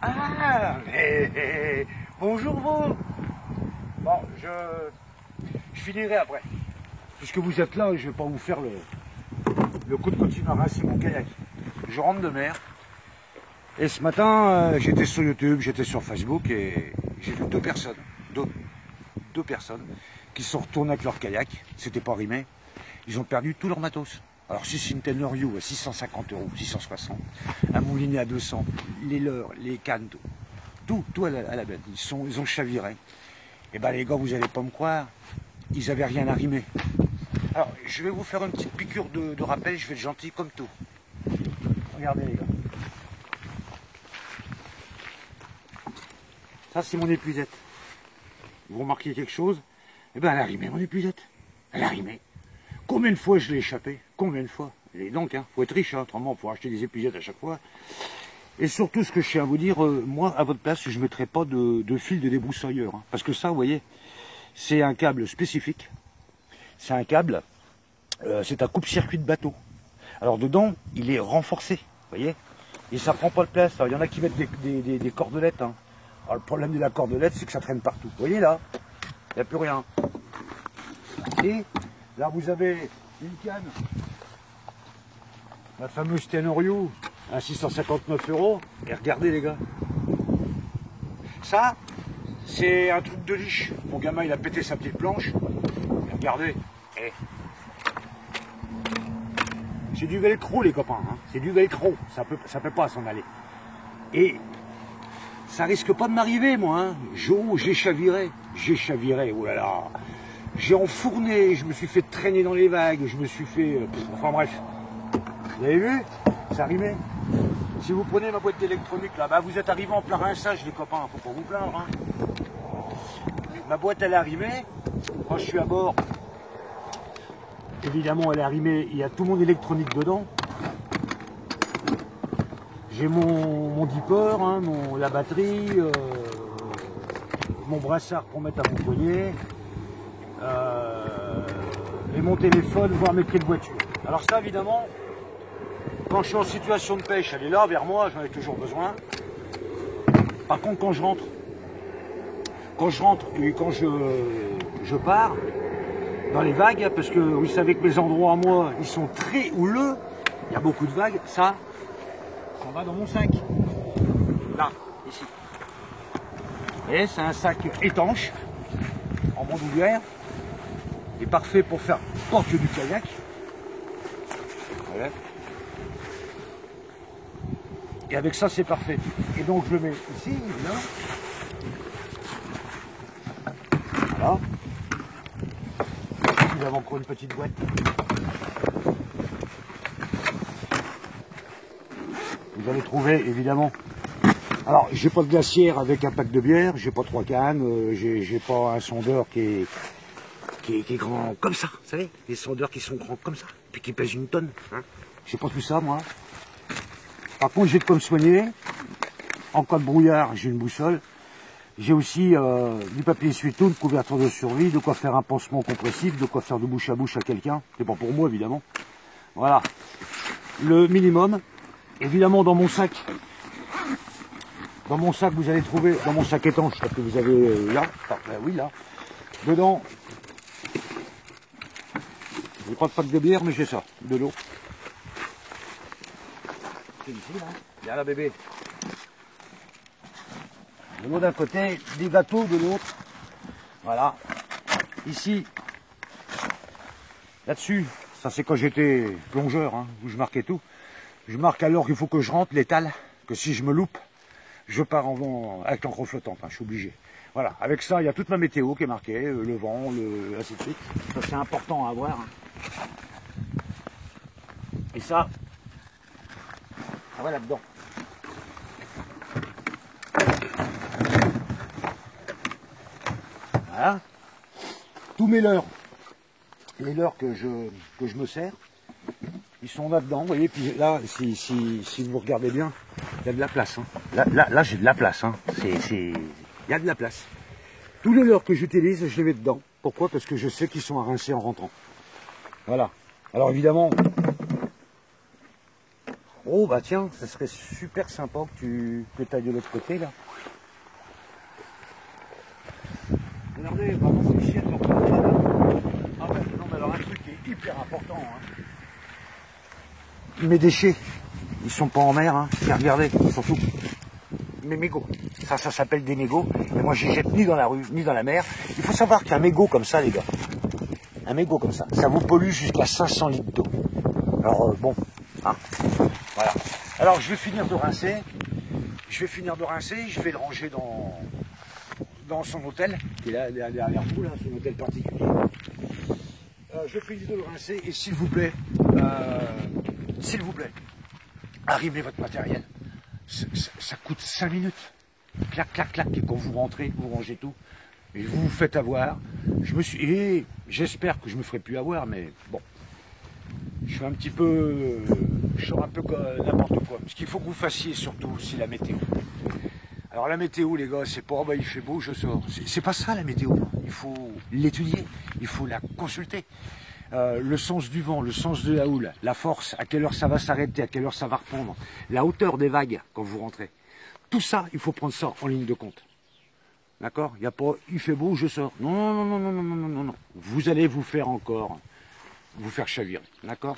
Ah, mais bonjour vous. Bon, je finirai après. Puisque vous êtes là, je vais pas vous faire le coup de continuer à rincer mon kayak. Je rentre de mer. Et ce matin, j'étais sur YouTube, j'étais sur Facebook et j'ai vu deux personnes qui sont retournées avec leur kayak. C'était pas rimé. Ils ont perdu tout leur matos. Alors si c'est une Tenoriu à 650 €, 660, un moulinet à 200, les leurres, les cannes, tout à la bête. Ils ont chaviré. Et ben les gars, vous allez pas me croire, ils avaient rien à rimer. Alors je vais vous faire une petite piqûre de rappel, je vais être gentil comme tout. Regardez les gars. Ça c'est mon épuisette. Vous remarquez quelque chose? Eh ben elle a rimé mon épuisette. Elle a rimé. Combien de fois je l'ai échappé? Combien de fois? Et donc, faut être riche, autrement, faut acheter des épuisettes à chaque fois. Et surtout, ce que je tiens à vous dire, moi, à votre place, je ne mettrai pas de fil de débroussailleur. Hein, parce que ça, vous voyez, c'est un câble spécifique. C'est un câble, c'est un coupe-circuit de bateau. Alors dedans, il est renforcé, vous voyez. Et ça prend pas de place. Alors, il y en a qui mettent des cordelettes. Hein. Alors, le problème de la cordelette, c'est que ça traîne partout. Vous voyez là, il n'y a plus rien. Et là, vous avez une canne, la fameuse Tenoriu, à 659 €. Et regardez les gars, ça, c'est un truc de liche. Mon gamin, il a pété sa petite planche. Et regardez, c'est du velcro les copains, hein. C'est du velcro, ça peut pas s'en aller. Et ça risque pas de m'arriver moi, hein. J'ai chaviré, oh là là. J'ai enfourné, je me suis fait traîner dans les vagues, je me suis fait... enfin bref. Vous avez vu? Ça rimait. Si vous prenez ma boîte d'électronique là, bah vous êtes arrivé en plein rinçage les copains, faut pas vous plaindre. Hein. Ma boîte elle a rimé. Quand je suis à bord, évidemment elle est arrimée, il y a tout mon électronique dedans. J'ai mon dipper, hein, la batterie, mon brassard pour mettre à mon poignet. Et mon téléphone, voire mes clés de voiture. Alors ça évidemment, quand je suis en situation de pêche, elle est là vers moi, j'en ai toujours besoin. Par contre quand je rentre et quand je pars dans les vagues, parce que vous savez que mes endroits à moi, ils sont très houleux, il y a beaucoup de vagues, ça va dans mon sac. Là, ici. Et c'est un sac étanche, en bandoulière. Il est parfait pour faire pas que du kayak. Voilà. Et avec ça c'est parfait. Et donc je le mets ici, là. Voilà. Nous avons encore une petite boîte. Vous allez trouver évidemment. Alors j'ai pas de glacière avec un pack de bière, j'ai pas 3 cannes, j'ai pas un sondeur qui est grand comme ça, vous savez, les sondeurs qui sont grands comme ça, puis qui pèsent une tonne. Hein. J'ai pas tout ça, moi. Par contre, j'ai de quoi me soigner. En cas de brouillard, j'ai une boussole. J'ai aussi du papier essuie-tout, une couverture de survie, de quoi faire un pansement compressif, de quoi faire de bouche à quelqu'un. C'est pas pour moi, évidemment. Voilà. Le minimum. Évidemment, dans mon sac, vous allez trouver, dans mon sac étanche, que vous avez là, enfin, oui, là, dedans, j'ai pas de pack de bière, mais j'ai ça, de l'eau. C'est ici, là. Il y a la bébé. De l'eau d'un côté, des gâteaux de l'autre. Voilà. Ici, là-dessus, ça c'est quand j'étais plongeur, hein, où je marquais tout. Je marque alors qu'il faut que je rentre l'étale, que si je me loupe, je pars en vent avec l'encre flottante, hein, je suis obligé. Voilà, avec ça, il y a toute ma météo qui est marquée, le vent, ainsi de suite. Ça c'est important à avoir. Hein. Et ça va là-dedans. Voilà. Tous mes leurres, les leurres que je me sers, ils sont là-dedans, vous voyez, puis là, si vous regardez bien, il y a de la place. Hein. Là j'ai de la place, hein. Il y a de la place. Tous les leurres que j'utilise, je les mets dedans. Pourquoi? Parce que je sais qu'ils sont à rincer en rentrant. Voilà. Alors évidemment, Oh bah tiens, ça serait super sympa que tu ailles de l'autre côté là. Regardez, vraiment c'est chiant de me retrouver là. Ah ouais, non mais alors un truc qui est hyper important. Hein. Mes déchets, ils sont pas en mer, hein. Regardez, surtout. Mes mégots. Ça s'appelle des mégots. Et moi, je les jette ni dans la rue, ni dans la mer. Il faut savoir qu'un mégot comme ça, les gars, un mégot comme ça vous pollue jusqu'à 500 litres d'eau. Alors, bon, hein, voilà. Alors, je vais finir de rincer. Je vais le ranger dans son hôtel, qui est là, derrière vous, là, son hôtel particulier. Je vais finir de le rincer. Et s'il vous plaît, arrimez votre matériel. Ça coûte 5 minutes. Clac, clac, clac. Et quand vous rentrez, vous rangez tout. Et vous vous faites avoir. J'espère que je me ferai plus avoir, mais bon. Je suis un petit peu. Je sors un peu n'importe quoi. Ce qu'il faut que vous fassiez surtout, c'est la météo. Alors la météo, les gars, c'est pas oh, bah, il fait beau, je sors. C'est pas ça la météo. Il faut l'étudier, il faut la consulter. Le sens du vent, le sens de la houle, la force, à quelle heure ça va s'arrêter, à quelle heure ça va reprendre, la hauteur des vagues quand vous rentrez. Tout ça, il faut prendre ça en ligne de compte. D'accord? Il n'y a pas, il fait beau, je sors. Non, non, non, non, non, non, non, non, non. Vous allez vous faire chavirer. D'accord?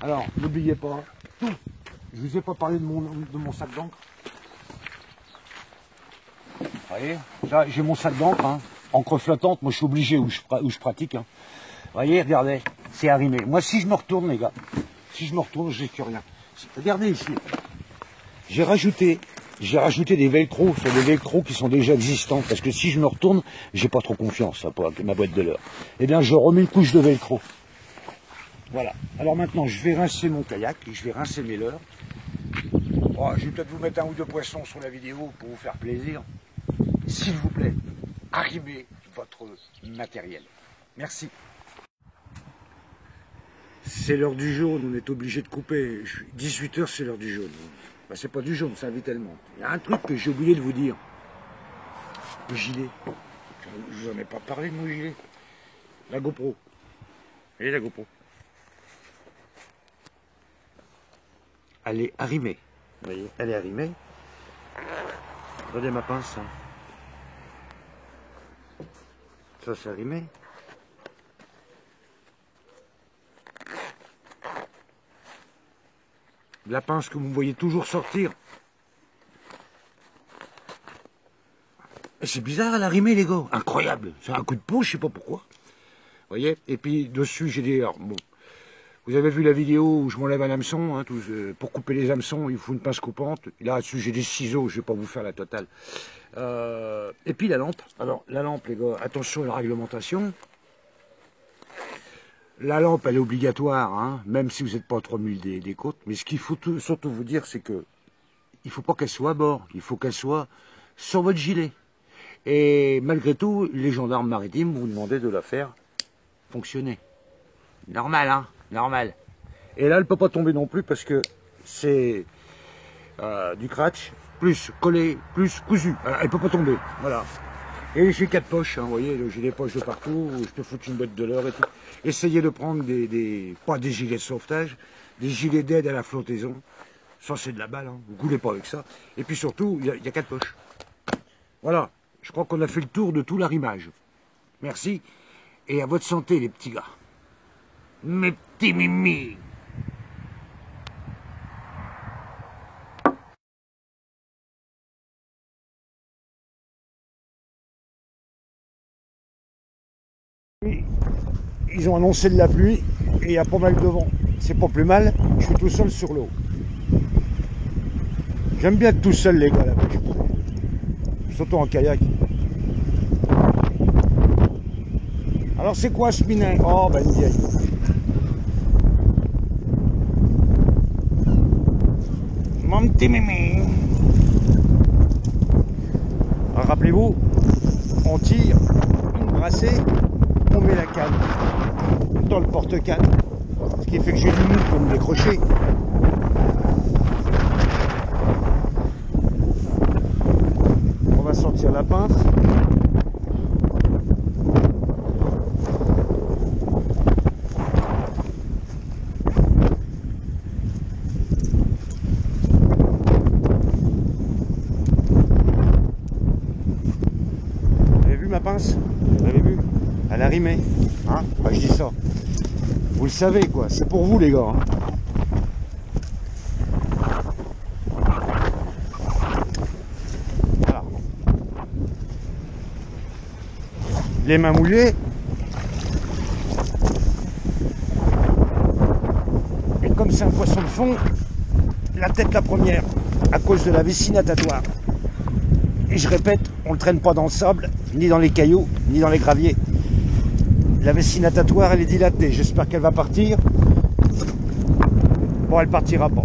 Alors, n'oubliez pas, tout. Je ne vous ai pas parlé de mon sac d'encre. Vous voyez? Là, j'ai mon sac d'encre, hein. Encre flottante, moi je suis obligé où je pratique. Hein. Vous voyez, regardez, c'est arrimé. Moi, si je me retourne, les gars, je n'ai que rien. Regardez ici. J'ai rajouté des velcros sur des velcros qui sont déjà existants. Parce que si je me retourne, j'ai pas trop confiance hein, pour ma boîte de leurre. Eh bien, je remets une couche de velcro. Voilà. Alors maintenant, je vais rincer mon kayak, je vais rincer mes leurres. Oh, je vais peut-être vous mettre un ou deux poissons sur la vidéo pour vous faire plaisir. S'il vous plaît, arrimez votre matériel. Merci. C'est l'heure du jaune, on est obligé de couper. 18 h, c'est l'heure du jaune. Ben, c'est pas du jaune, ça vit tellement. Il y a un truc que j'ai oublié de vous dire. Le gilet. Je vous en ai pas parlé de mon gilet. La GoPro. Et la GoPro. Elle est arrimée. Vous voyez, elle est arrimée. Regardez ma pince. Ça, c'est arrimé. La pince que vous me voyez toujours sortir. C'est bizarre, elle a rimé, les gars. Incroyable. C'est un coup de peau, je sais pas pourquoi. Vous voyez? Et puis, dessus, j'ai des... Bon, vous avez vu la vidéo où je m'enlève un hameçon. Hein, pour couper les hameçons, il faut une pince coupante. Là-dessus, j'ai des ciseaux. Je vais pas vous faire la totale. Et puis, la lampe. Alors, la lampe, les gars, attention à la réglementation. La lampe, elle est obligatoire, hein, même si vous n'êtes pas à 3000 des côtes. Mais ce qu'il faut surtout vous dire, c'est que il ne faut pas qu'elle soit à bord. Il faut qu'elle soit sur votre gilet. Et malgré tout, les gendarmes maritimes vous demandent de la faire fonctionner. Normal, hein, normal. Et là, elle ne peut pas tomber non plus parce que c'est du cratch, plus collé, plus cousu. Elle ne peut pas tomber, voilà. Et j'ai 4 poches, hein, vous voyez, j'ai des poches de partout, je peux foutre une boîte de leurre et tout. Essayez de prendre pas des gilets de sauvetage, des gilets d'aide à la flottaison. Ça, c'est de la balle, hein. Vous coulez pas avec ça. Et puis surtout, il y a 4 poches. Voilà, je crois qu'on a fait le tour de tout l'arrimage. Merci, et à votre santé, les petits gars. Mes petits mimis. Ils ont annoncé de la pluie et il y a pas mal de vent. C'est pas plus mal, je suis tout seul sur l'eau. J'aime bien être tout seul, les gars, là-bas. Surtout en kayak. Alors c'est quoi ce minin? Oh bah une vieille. Mon petit mimi. Rappelez-vous, on tire une brassée, on met la canne dans le porte-canne, ce qui fait que j'ai limite pour me décrocher. On va sortir la pince. rimé. Hein, enfin, je dis ça. Vous le savez quoi, c'est pour vous les gars. Hein. Voilà. Les mains mouillées. Et comme c'est un poisson de fond, la tête la première, à cause de la vessie natatoire. Et je répète, on ne le traîne pas dans le sable, ni dans les cailloux, ni dans les graviers. La vessie natatoire, elle est dilatée. J'espère qu'elle va partir. Bon, elle partira pas.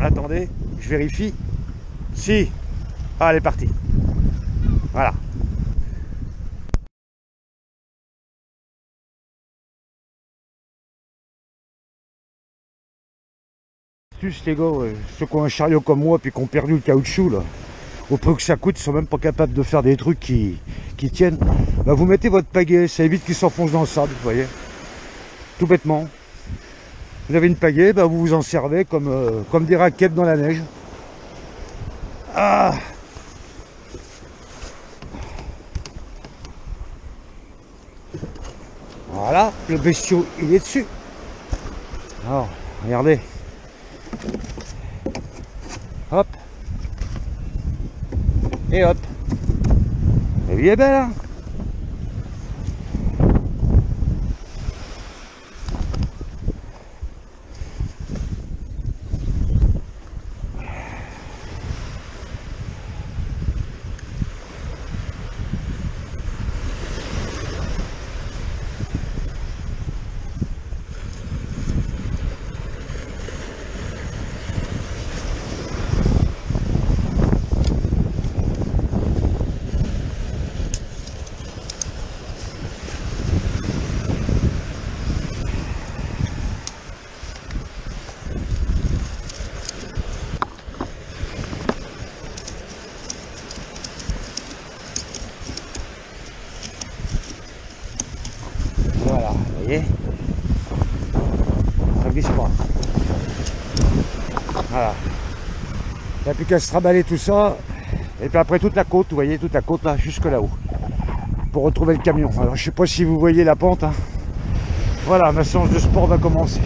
Attendez, je vérifie. Si. Ah, elle est partie. Voilà. Plus les gars, ceux qui ont un chariot comme moi, puis qui ont perdu le caoutchouc, là, au prix que ça coûte, ils sont même pas capables de faire des trucs qui tiennent. Bah, vous mettez votre pagaie, ça évite qu'il s'enfonce dans le sable, vous voyez. Tout bêtement. Vous avez une pagaie, bah, vous vous en servez comme des raquettes dans la neige. Ah! Voilà, le bestiau, il est dessus. Alors, regardez. Hop. Et hop. La vie est belle, hein? Voilà, vous voyez, ça glisse pas. Voilà. Il n'y a plus qu'à se trimballer tout ça. Et puis après toute la côte, vous voyez, toute la côte là, jusque là-haut. Pour retrouver le camion. Alors je sais pas si vous voyez la pente. Hein. Voilà, ma séance de sport va commencer.